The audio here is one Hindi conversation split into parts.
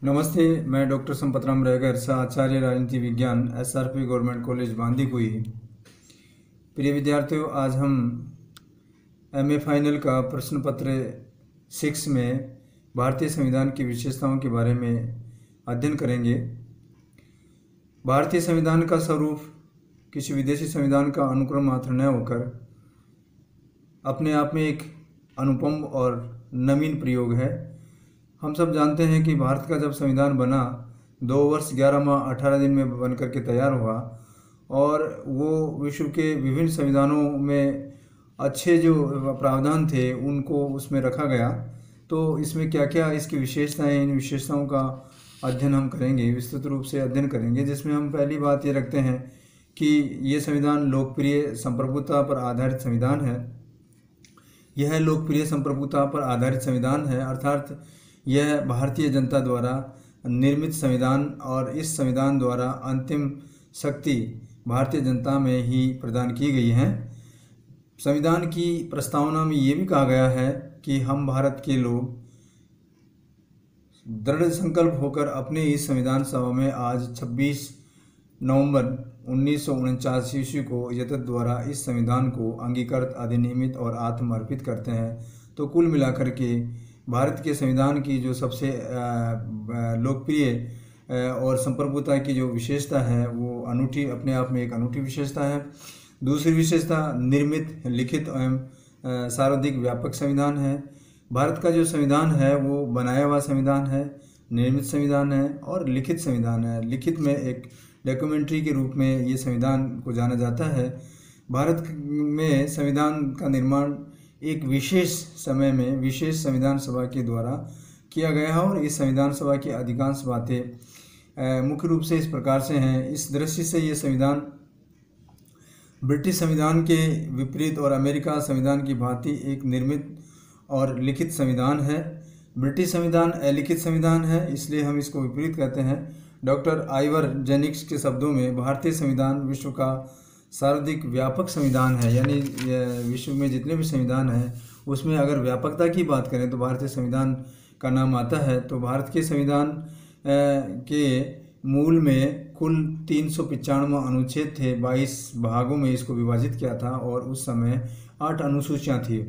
नमस्ते। मैं डॉक्टर संपतराम रेगर, आचार्य राजनीति विज्ञान, SRP गवर्नमेंट कॉलेज बांदीकुई। प्रिय विद्यार्थियों, आज हम MA फाइनल का प्रश्न पत्र 6 में भारतीय संविधान की विशेषताओं के बारे में अध्ययन करेंगे। भारतीय संविधान का स्वरूप किसी विदेशी संविधान का अनुक्रम मात्र न होकर अपने आप में एक अनुपम और नवीन प्रयोग है। हम सब जानते हैं कि भारत का जब संविधान बना 2 वर्ष 11 माह 18 दिन में बन करके तैयार हुआ और वो विश्व के विभिन्न संविधानों में अच्छे जो प्रावधान थे उनको उसमें रखा गया। तो इसमें क्या क्या इसकी विशेषताएं, इन विशेषताओं का अध्ययन हम करेंगे, विस्तृत रूप से अध्ययन करेंगे। जिसमें हम पहली बात ये रखते हैं कि ये संविधान लोकप्रिय संप्रभुता पर आधारित संविधान है। यह लोकप्रिय संप्रभुता पर आधारित संविधान है, अर्थात यह भारतीय जनता द्वारा निर्मित संविधान और इस संविधान द्वारा अंतिम शक्ति भारतीय जनता में ही प्रदान की गई है। संविधान की प्रस्तावना में ये भी कहा गया है कि हम भारत के लोग दृढ़ संकल्प होकर अपने इस संविधान सभा में आज 26 नवंबर 1949 ईस्वी को यथार्थ द्वारा इस संविधान को अंगीकृत, अधिनियमित और आत्मर्पित करते हैं। तो कुल मिलाकर के भारत के संविधान की जो सबसे लोकप्रिय और संप्रभुता की जो विशेषता है वो अनूठी, अपने आप में एक अनूठी विशेषता है। दूसरी विशेषता निर्मित, लिखित एवं सर्वाधिक व्यापक संविधान है। भारत का जो संविधान है वो बनाया हुआ संविधान है, निर्मित संविधान है और लिखित संविधान है। लिखित में एक डॉक्यूमेंट्री के रूप में ये संविधान को जाना जाता है। भारत में संविधान का निर्माण एक विशेष समय में विशेष संविधान सभा के द्वारा किया गया है और इस संविधान सभा की अधिकांश बातें मुख्य रूप से इस प्रकार से हैं। इस दृष्टि से ये संविधान ब्रिटिश संविधान के विपरीत और अमेरिका संविधान की भांति एक निर्मित और लिखित संविधान है। ब्रिटिश संविधान अलिखित संविधान है, इसलिए हम इसको विपरीत कहते हैं। डॉक्टर आइवर जेनिक्स के शब्दों में भारतीय संविधान विश्व का सर्वाधिक व्यापक संविधान है, यानी विश्व में जितने भी संविधान हैं उसमें अगर व्यापकता की बात करें तो भारतीय संविधान का नाम आता है। तो भारत के संविधान के मूल में कुल 395 अनुच्छेद थे, 22 भागों में इसको विभाजित किया था और उस समय 8 अनुसूचियाँ थी।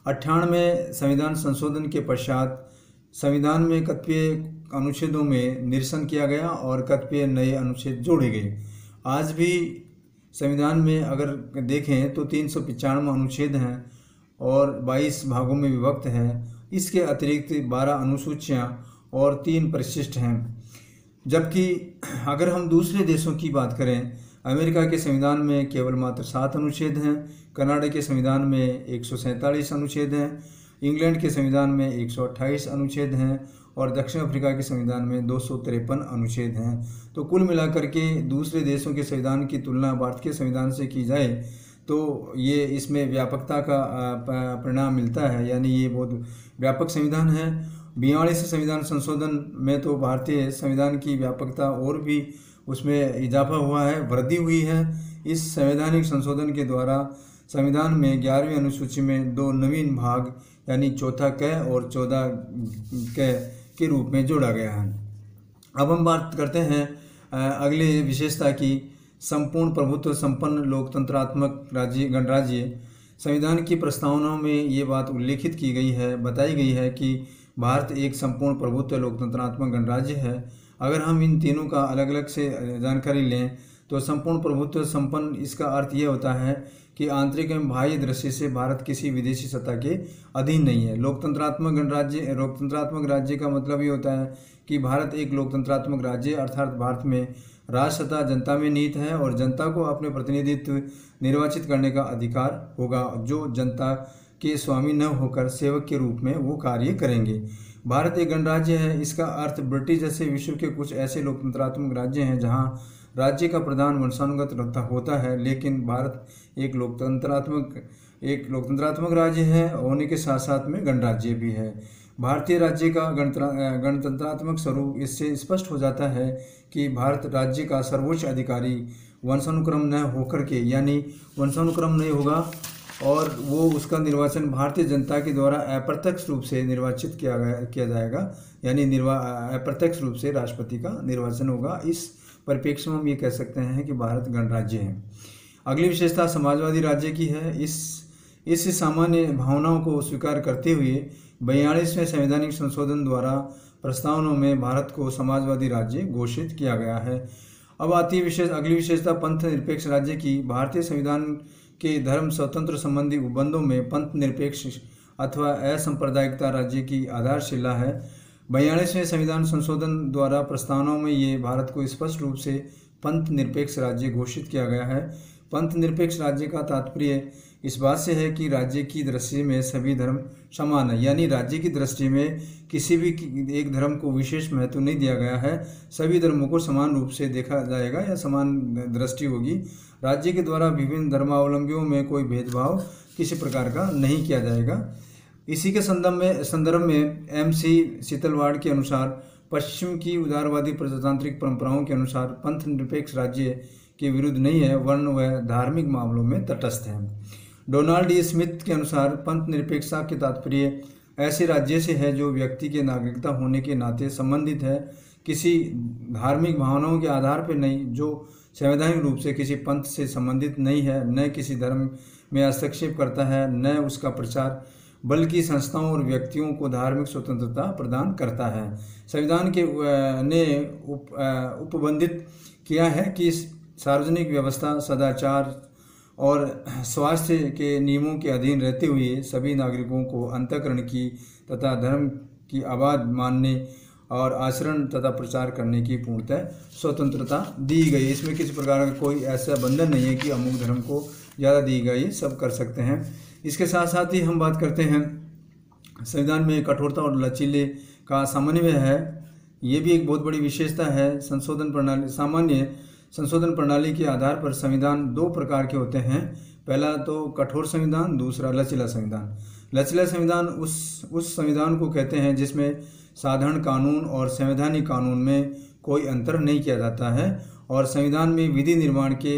98 संविधान संशोधन के पश्चात संविधान में कतिपय अनुच्छेदों में निरसन किया गया और कतिपय नए अनुच्छेद जोड़े गए। आज भी संविधान में अगर देखें तो 395 अनुच्छेद हैं और 22 भागों में विभक्त है। इसके अतिरिक्त 12 अनुसूचियाँ और 3 परिशिष्ट हैं। जबकि अगर हम दूसरे देशों की बात करें, अमेरिका के संविधान में केवल मात्र 7 अनुच्छेद हैं, कनाडा के संविधान में 147 अनुच्छेद हैं, इंग्लैंड के संविधान में 128 अनुच्छेद हैं और दक्षिण अफ्रीका के संविधान में 253 अनुच्छेद हैं। तो कुल मिलाकर के दूसरे देशों के संविधान की तुलना भारत के संविधान से की जाए तो ये इसमें व्यापकता का परिणाम मिलता है, यानी ये बहुत व्यापक संविधान है। 42 संविधान संशोधन में तो भारतीय संविधान की व्यापकता और भी उसमें इजाफा हुआ है, वृद्धि हुई है। इस संवैधानिक संशोधन के द्वारा संविधान में 11वीं अनुसूची में 2 नवीन भाग यानी चौथा क और 14 क के रूप में जोड़ा गया है। अब हम बात करते हैं अगले विशेषता की, संपूर्ण प्रभुत्व संपन्न लोकतंत्रात्मक राज्य गणराज्य। संविधान की प्रस्तावनाओं में ये बात उल्लेखित की गई है, बताई गई है कि भारत एक संपूर्ण प्रभुत्व लोकतंत्रात्मक गणराज्य है। अगर हम इन तीनों का अलग अलग से जानकारी लें तो संपूर्ण प्रभुत्व संपन्न, इसका अर्थ यह होता है कि आंतरिक एवं बाह्य दृष्टि से भारत किसी विदेशी सत्ता के अधीन नहीं है। लोकतंत्रात्मक गणराज्य, लोकतंत्रात्मक राज्य का मतलब ये होता है कि भारत एक लोकतंत्रात्मक राज्य, अर्थात भारत में राज सत्ता जनता में निहित है और जनता को अपने प्रतिनिधित्व निर्वाचित करने का अधिकार होगा, जो जनता के स्वामी न होकर सेवक के रूप में वो कार्य करेंगे। भारत एक गणराज्य है, इसका अर्थ ब्रिटिश जैसे विश्व के कुछ ऐसे लोकतंत्रात्मक राज्य हैं जहाँ राज्य का प्रधान वंशानुगत होता है, लेकिन भारत एक लोकतंत्रात्मक राज्य है होने के साथ साथ में गणराज्य भी है। भारतीय राज्य का गणतंत्रात्मक स्वरूप इससे स्पष्ट हो जाता है कि भारत राज्य का सर्वोच्च अधिकारी वंशानुक्रम न होकर के, यानी वंशानुक्रम नहीं होगा और वो उसका निर्वाचन भारतीय जनता के द्वारा अप्रत्यक्ष रूप से निर्वाचित किया जाएगा, यानी अप्रत्यक्ष रूप से राष्ट्रपति का निर्वाचन होगा। इस परिप्रेक्ष्य में हम ये कह सकते हैं कि भारत गणराज्य है। अगली विशेषता समाजवादी राज्य की है। इस सामान्य भावनाओं को स्वीकार करते हुए 42वें संवैधानिक संशोधन द्वारा प्रस्तावनों में भारत को समाजवादी राज्य घोषित किया गया है। अब आती है अगली विशेषता पंथ निरपेक्ष राज्य की। भारतीय संविधान के धर्म स्वतंत्र संबंधी उपबंधों में पंथ निरपेक्ष अथवा असंप्रदायिकता राज्य की आधारशिला है। 42वें संविधान संशोधन द्वारा प्रस्तावनाओं में ये भारत को स्पष्ट रूप से पंथ निरपेक्ष राज्य घोषित किया गया है। पंथ निरपेक्ष राज्य का तात्पर्य इस बात से है कि राज्य की दृष्टि में सभी धर्म समान है, यानी राज्य की दृष्टि में किसी भी एक धर्म को विशेष महत्व नहीं दिया गया है, सभी धर्मों को समान रूप से देखा जाएगा या समान दृष्टि होगी। राज्य के द्वारा विभिन्न धर्मावलंबियों में कोई भेदभाव किसी प्रकार का नहीं किया जाएगा। इसी के संदर्भ में MC शीतलवाड़ के अनुसार पश्चिम की उदारवादी प्रजातांत्रिक परंपराओं के अनुसार पंथ निरपेक्ष राज्य के विरुद्ध नहीं है, वर्ण व धार्मिक मामलों में तटस्थ है। डोनाल्ड डी स्मिथ के अनुसार पंथ निरपेक्षता के तात्पर्य ऐसे राज्य से है जो व्यक्ति के नागरिकता होने के नाते संबंधित है, किसी धार्मिक भावनाओं के आधार पर नहीं, जो संवैधानिक रूप से किसी पंथ से संबंधित नहीं है, न किसी धर्म में हस्तक्षेप करता है, न उसका प्रचार, बल्कि संस्थाओं और व्यक्तियों को धार्मिक स्वतंत्रता प्रदान करता है। संविधान के ने उपबंधित किया है कि सार्वजनिक व्यवस्था, सदाचार और स्वास्थ्य के नियमों के अधीन रहते हुए सभी नागरिकों को अंतःकरण की तथा धर्म की आवाज़ मानने और आचरण तथा प्रचार करने की पूर्णतः स्वतंत्रता दी गई। इसमें किसी प्रकार का कोई ऐसा बंधन नहीं है कि अमुक धर्म को ज़्यादा दी गई, सब कर सकते हैं। इसके साथ साथ ही हम बात करते हैं संविधान में कठोरता और लचीले का समन्वय है। ये भी एक बहुत बड़ी विशेषता है। सामान्य संशोधन प्रणाली के आधार पर संविधान दो प्रकार के होते हैं। पहला तो कठोर संविधान, दूसरा लचीला संविधान। लचीला संविधान उस संविधान को कहते हैं जिसमें साधारण कानून और संवैधानिक कानून में कोई अंतर नहीं किया जाता है और संविधान में विधि निर्माण की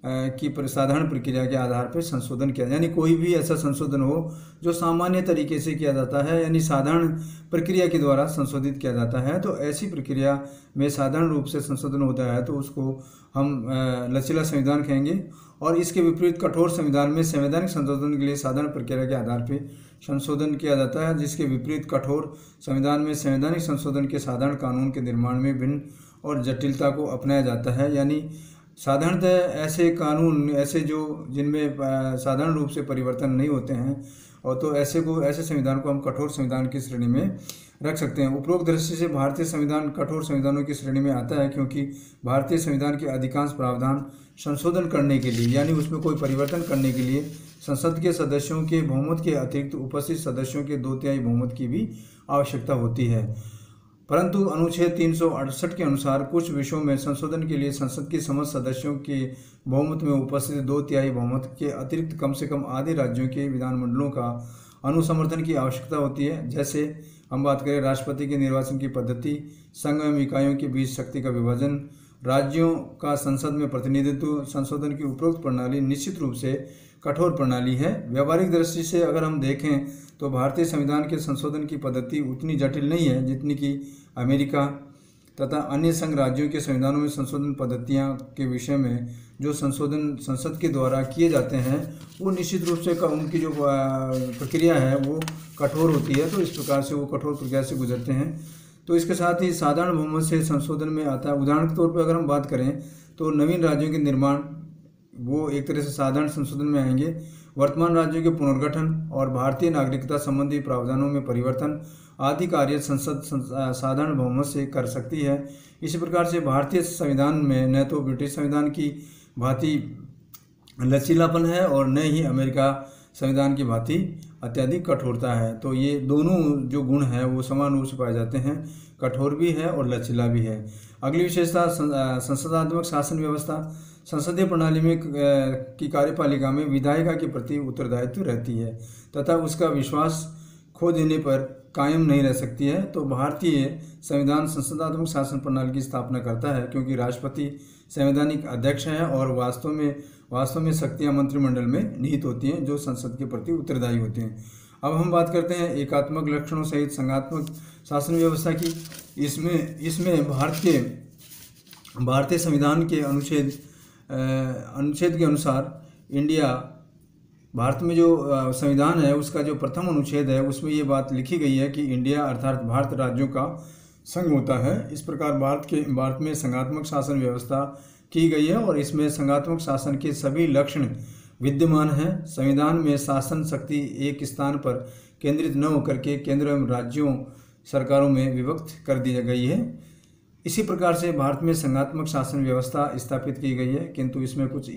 साधारण प्रक्रिया के आधार पर संशोधन किया, यानी कोई भी ऐसा संशोधन हो जो सामान्य तरीके से किया जाता है, यानी साधारण प्रक्रिया के द्वारा संशोधित किया जाता है। तो ऐसी प्रक्रिया में साधारण रूप से संशोधन होता है तो उसको हम लचीला संविधान कहेंगे। और इसके विपरीत कठोर संविधान में संवैधानिक संशोधन के लिए साधारण प्रक्रिया के आधार पर संशोधन किया जाता है, जिसके विपरीत कठोर संविधान में संवैधानिक संशोधन के साधारण कानून के निर्माण में भिन्न और जटिलता को अपनाया जाता है। यानी साधारणतः ऐसे कानून ऐसे जिनमें साधारण रूप से परिवर्तन नहीं होते हैं, और तो ऐसे संविधान को हम कठोर संविधान की श्रेणी में रख सकते हैं। उपरोक्त दृष्टि से भारतीय संविधान कठोर संविधानों की श्रेणी में आता है, क्योंकि भारतीय संविधान के अधिकांश प्रावधान संशोधन करने के लिए, यानी उसमें कोई परिवर्तन करने के लिए संसद के सदस्यों के बहुमत के अतिरिक्त उपस्थित सदस्यों के 2/3 बहुमत की भी आवश्यकता होती है। परंतु अनुच्छेद 368 के अनुसार कुछ विषयों में संशोधन के लिए संसद के समस्त सदस्यों के बहुमत में उपस्थित 2/3 बहुमत के अतिरिक्त कम से कम आधे राज्यों के विधानमंडलों का अनुसमर्थन की आवश्यकता होती है। जैसे हम बात करें राष्ट्रपति के निर्वाचन की पद्धति, संघ एवं इकाइयों के बीच शक्ति का विभाजन, राज्यों का संसद में प्रतिनिधित्व, संशोधन की उपरोक्त प्रणाली निश्चित रूप से कठोर प्रणाली है। व्यावहारिक दृष्टि से अगर हम देखें तो भारतीय संविधान के संशोधन की पद्धति उतनी जटिल नहीं है जितनी कि अमेरिका तथा अन्य संघ राज्यों के संविधानों में संशोधन पद्धतियां के विषय में जो संशोधन संसद के द्वारा किए जाते हैं वो निश्चित रूप से उनकी जो प्रक्रिया है वो कठोर होती है। तो इस प्रकार से वो कठोर प्रक्रिया से गुजरते हैं। तो इसके साथ ही साधारण बहुमत से संशोधन में आता है। उदाहरण के तौर पर अगर हम बात करें तो नवीन राज्यों के निर्माण वो एक तरह से साधारण संशोधन में आएंगे। वर्तमान राज्यों के पुनर्गठन और भारतीय नागरिकता संबंधी प्रावधानों में परिवर्तन आदि कार्य संसद साधारण बहुमत से कर सकती है। इसी प्रकार से भारतीय संविधान में न तो ब्रिटिश संविधान की भांति लचीलापन है और न ही अमेरिका संविधान की भांति अत्यधिक कठोरता है। तो ये दोनों जो गुण हैं वो समान रूप से पाए जाते हैं, कठोर भी है और लचीला भी है। अगली विशेषता संसदात्मक शासन व्यवस्था। संसदीय प्रणाली में की कार्यपालिका में विधायिका के प्रति उत्तरदायित्व रहती है तथा उसका विश्वास खो देने पर कायम नहीं रह सकती है। तो भारतीय संविधान संसदात्मक शासन प्रणाली की स्थापना करता है, क्योंकि राष्ट्रपति संवैधानिक अध्यक्ष हैं और वास्तव में शक्तियां मंत्रिमंडल में निहित होती हैं, जो संसद के प्रति उत्तरदायी होते हैं। अब हम बात करते हैं एकात्मक लक्षणों सहित संघात्मक शासन व्यवस्था की। इसमें भारतीय संविधान के अनुच्छेद के अनुसार भारत में जो संविधान है उसका जो प्रथम अनुच्छेद है उसमें ये बात लिखी गई है कि इंडिया अर्थात भारत राज्यों का संघ होता है। इस प्रकार भारत में संघात्मक शासन व्यवस्था की गई है और इसमें संघात्मक शासन के सभी लक्षण विद्यमान हैं। संविधान में शासन शक्ति एक स्थान पर केंद्रित न होकर के केंद्र एवं राज्यों सरकारों में विभक्त कर दी गई है। इसी प्रकार से भारत में संघात्मक शासन व्यवस्था स्थापित की गई है, किंतु इसमें कुछ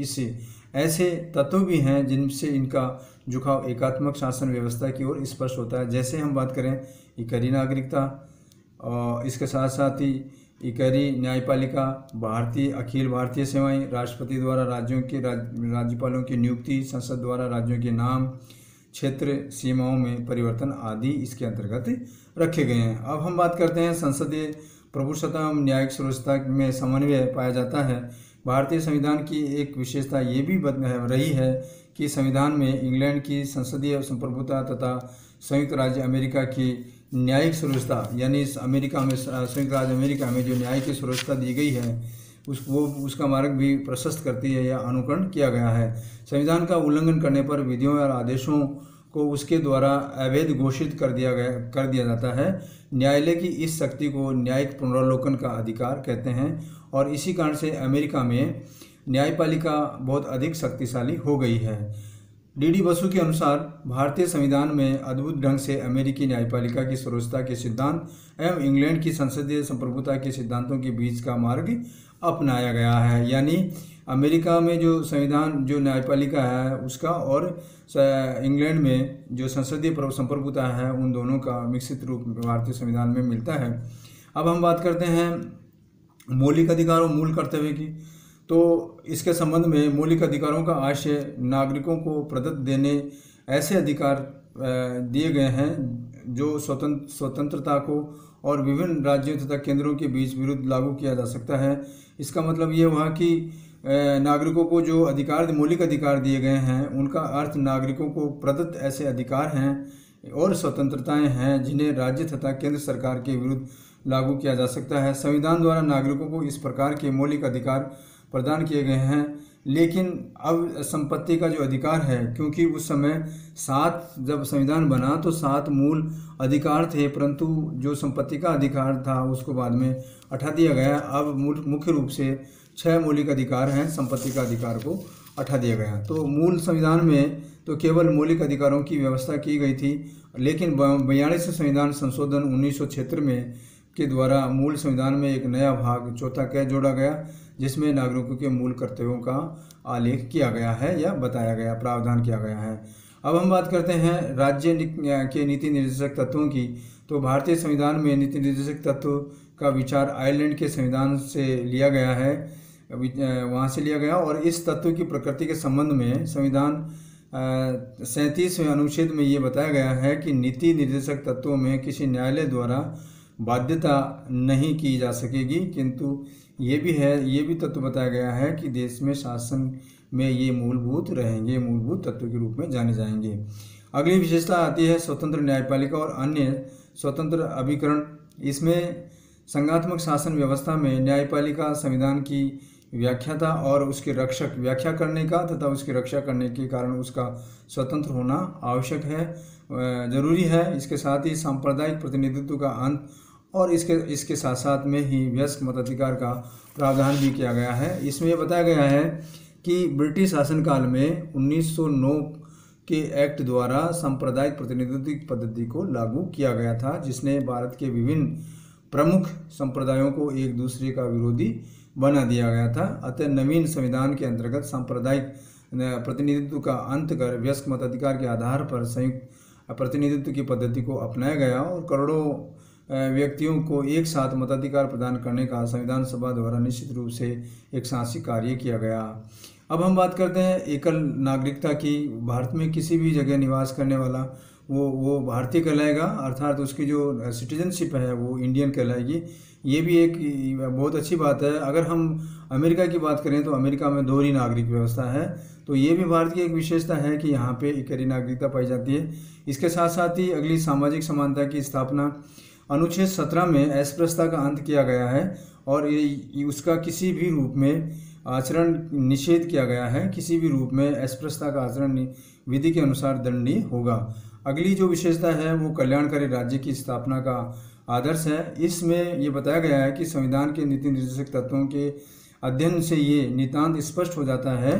ऐसे तत्व भी हैं जिनसे इनका झुकाव एकात्मक शासन व्यवस्था की ओर स्पष्ट होता है। जैसे हम बात करें इकहरी नागरिकता, और इसके साथ साथ ही इकहरी न्यायपालिका, अखिल भारतीय सेवाएं, राष्ट्रपति द्वारा राज्यों के राज्यपालों की नियुक्ति, संसद द्वारा राज्यों के नाम, क्षेत्र सीमाओं में परिवर्तन आदि इसके अंतर्गत रखे गए हैं। अब हम बात करते हैं संसदीय प्रभुसत्ता एवं न्यायिक सुव्यवस्था में समन्वय पाया जाता है। भारतीय संविधान की एक विशेषता ये भी रही है कि संविधान में इंग्लैंड की संसदीय संप्रभुता तथा संयुक्त राज्य अमेरिका की न्यायिक सुव्यवस्था, यानी संयुक्त राज्य अमेरिका में जो न्याय की सुव्यवस्था दी गई है उसका मार्ग भी प्रशस्त करती है या अनुकरण किया गया है। संविधान का उल्लंघन करने पर विधियों और आदेशों को उसके द्वारा अवैध घोषित कर दिया जाता है। न्यायालय की इस शक्ति को न्यायिक पुनरावलोकन का अधिकार कहते हैं और इसी कारण से अमेरिका में न्यायपालिका बहुत अधिक शक्तिशाली हो गई है। डी बसु के अनुसार भारतीय संविधान में अद्भुत ढंग से अमेरिकी न्यायपालिका की सर्वोच्चता के सिद्धांत एवं इंग्लैंड की संसदीय संप्रभुता के सिद्धांतों के बीच का मार्ग अपनाया गया है। यानी अमेरिका में जो संविधान जो न्यायपालिका है उसका और इंग्लैंड में जो संसदीय संप्रभुता है उन दोनों का मिश्रित रूप भारतीय संविधान में मिलता है। अब हम बात करते हैं मौलिक अधिकार और मूल कर्तव्य की। तो इसके संबंध में मौलिक अधिकारों का आशय नागरिकों को प्रदत्त देने ऐसे अधिकार दिए गए हैं जो स्वतंत्रता को और विभिन्न राज्यों तथा केंद्रों के बीच विरुद्ध लागू किया जा सकता है। इसका मतलब ये हुआ कि नागरिकों को जो मौलिक अधिकार दिए गए हैं उनका अर्थ नागरिकों को प्रदत्त ऐसे अधिकार हैं और स्वतंत्रताएं हैं जिन्हें राज्य तथा केंद्र सरकार के विरुद्ध लागू किया जा सकता है। संविधान द्वारा नागरिकों को इस प्रकार के मौलिक अधिकार प्रदान किए गए हैं। लेकिन अब संपत्ति का जो अधिकार है, क्योंकि उस समय जब संविधान बना तो 7 मूल अधिकार थे, परंतु जो संपत्ति का अधिकार था उसको बाद में हटा दिया गया। अब मुख्य रूप से 6 मौलिक अधिकार हैं, संपत्ति का अधिकार को हटा दिया गया। तो मूल संविधान में तो केवल मौलिक अधिकारों की व्यवस्था की गई थी, लेकिन 42 संविधान संशोधन 1976 में के द्वारा मूल संविधान में एक नया भाग चौथा क जोड़ा गया, जिसमें नागरिकों के मूल कर्तव्यों का आलेख किया गया है या बताया गया, प्रावधान किया गया है। अब हम बात करते हैं राज्य के नीति निर्देशक तत्वों की। तो भारतीय संविधान में नीति निर्देशक तत्व का विचार आयरलैंड के संविधान से लिया गया है, वहाँ से लिया गया। और इस तत्व की प्रकृति के संबंध में संविधान 37वें अनुच्छेद में ये बताया गया है कि नीति निर्देशक तत्वों में किसी न्यायालय द्वारा बाध्यता नहीं की जा सकेगी, किंतु ये भी तत्व बताया गया है कि देश में शासन में ये मूलभूत रहेंगे, मूलभूत तत्व के रूप में जाने जाएंगे। अगली विशेषता आती है स्वतंत्र न्यायपालिका और अन्य स्वतंत्र अभिकरण। इसमें संघात्मक शासन व्यवस्था में न्यायपालिका संविधान की व्याख्याता और उसके रक्षक व्याख्या करने का तथा उसकी रक्षा करने के कारण उसका स्वतंत्र होना आवश्यक है, जरूरी है। इसके साथ ही सांप्रदायिक प्रतिनिधित्व का अंत और इसके साथ साथ में ही वयस्क मताधिकार का प्रावधान भी किया गया है। इसमें यह बताया गया है कि ब्रिटिश शासनकाल में 1909 के एक्ट द्वारा सांप्रदायिक प्रतिनिधित्व पद्धति को लागू किया गया था, जिसने भारत के विभिन्न प्रमुख संप्रदायों को एक दूसरे का विरोधी बना दिया गया था। अतः नवीन संविधान के अंतर्गत सांप्रदायिक प्रतिनिधित्व का अंत कर वयस्क मताधिकार के आधार पर संयुक्त प्रतिनिधित्व की पद्धति को अपनाया गया और करोड़ों व्यक्तियों को एक साथ मताधिकार प्रदान करने का संविधान सभा द्वारा निश्चित रूप से एक साहसिक कार्य किया गया। अब हम बात करते हैं एकल नागरिकता की। भारत में किसी भी जगह निवास करने वाला वो भारतीय कहलाएगा, अर्थात उसकी जो सिटीजनशिप है वो इंडियन कहलाएगी। ये भी एक बहुत अच्छी बात है। अगर हम अमेरिका की बात करें तो अमेरिका में दोहरी नागरिक व्यवस्था है, तो ये भी भारत की एक विशेषता है कि यहाँ पे इकहरी नागरिकता पाई जाती है। इसके साथ साथ ही अगली सामाजिक समानता की स्थापना अनुच्छेद 17 में अस्पृश्यता का अंत किया गया है और उसका किसी भी रूप में आचरण निषेध किया गया है। किसी भी रूप में अस्पृश्यता का आचरण विधि के अनुसार दंडनीय होगा। अगली जो विशेषता है वो कल्याणकारी राज्य की स्थापना का आदर्श है। इसमें ये बताया गया है कि संविधान के नीति निर्देशक तत्वों के अध्ययन से ये नितांत स्पष्ट हो जाता है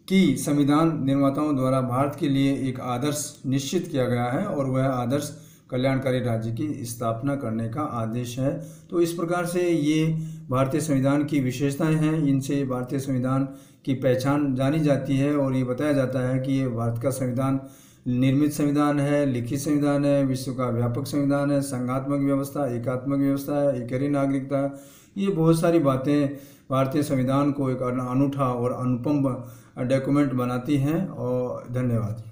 कि संविधान निर्माताओं द्वारा भारत के लिए एक आदर्श निश्चित किया गया है और वह आदर्श कल्याणकारी राज्य की स्थापना करने का आदेश है। तो इस प्रकार से ये भारतीय संविधान की विशेषताएं हैं, इनसे भारतीय संविधान की पहचान जानी जाती है और ये बताया जाता है कि ये भारत का संविधान निर्मित संविधान है, लिखित संविधान है, विश्व का व्यापक संविधान है, संघात्मक व्यवस्था, एकात्मक व्यवस्था है, इकहरी नागरिकता। ये बहुत सारी बातें भारतीय संविधान को एक अनूठा और अनुपम डॉक्यूमेंट बनाती हैं। और धन्यवाद।